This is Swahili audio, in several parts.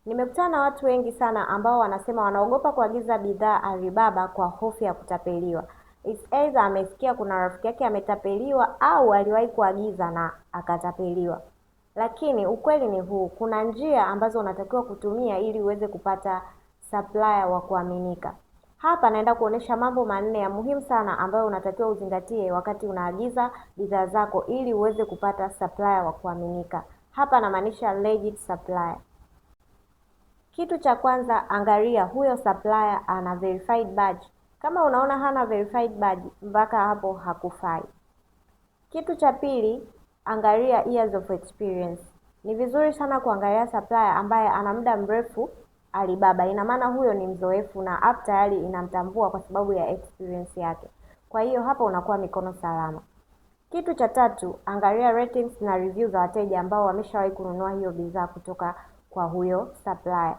Nimekutana na watu wengi sana ambao wanasema wanaogopa kuagiza bidhaa Alibaba kwa hofu ya kutapeliwa. It's either amesikia kuna rafiki yake ametapeliwa au aliwahi kuagiza na akatapeliwa. Lakini ukweli ni huu, kuna njia ambazo unatakiwa kutumia ili uweze kupata supplier wa kuaminika. Hapa naenda kuonesha mambo manne ya muhimu sana ambayo unatakiwa uzingatie wakati unaagiza bidhaa zako ili uweze kupata supplier wa kuaminika. Hapa namaanisha legit supplier. Kitu cha kwanza, angalia huyo supplier ana verified badge. Kama unaona hana verified badge, mpaka hapo hakufai. Kitu cha pili, angalia years of experience. Ni vizuri sana kuangalia supplier ambaye ana muda mrefu Alibaba. Ina maana huyo ni mzoefu na app tayari inamtambua kwa sababu ya experience yake. Kwa hiyo hapo unakuwa mikono salama. Kitu cha tatu, angalia ratings na reviews za wateja ambao wameshawahi kununua hiyo bidhaa kutoka kwa huyo supplier.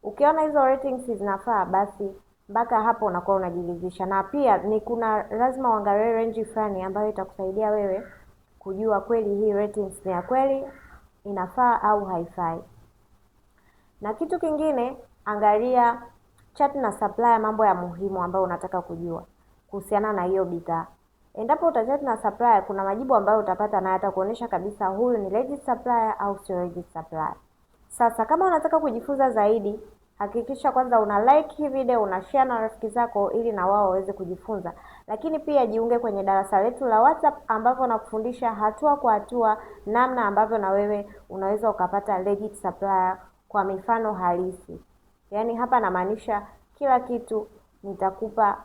Ukiona hizo ratings zinafaa, basi mpaka hapo unakuwa unajiridhisha. Na pia kuna lazima uangalie range fulani ambayo itakusaidia wewe kujua kweli hii ratings ni ya kweli, inafaa au haifai. Na kitu kingine, angalia chat na supplier, mambo ya muhimu ambayo unataka kujua kuhusiana na hiyo bidhaa. Endapo utachat na supplier, kuna majibu ambayo utapata na yatakuonyesha kabisa huyu ni legit supplier au sio legit supplier. Sasa kama unataka kujifunza zaidi, hakikisha kwanza una like hii video, una share na rafiki zako ili na wao waweze kujifunza. Lakini pia jiunge kwenye darasa letu la WhatsApp ambapo nakufundisha hatua kwa hatua namna ambavyo na wewe unaweza ukapata legit supplier kwa mifano halisi. Yaani hapa namaanisha kila kitu nitakupa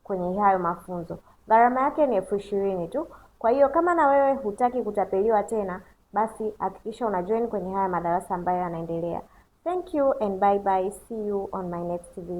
kwenye hayo mafunzo. Gharama yake ni 20,000 tu. Kwa hiyo kama na wewe hutaki kutapeliwa tena, basi hakikisha una join kwenye haya madarasa ambayo yanaendelea. Thank you and bye bye. See you on my next video.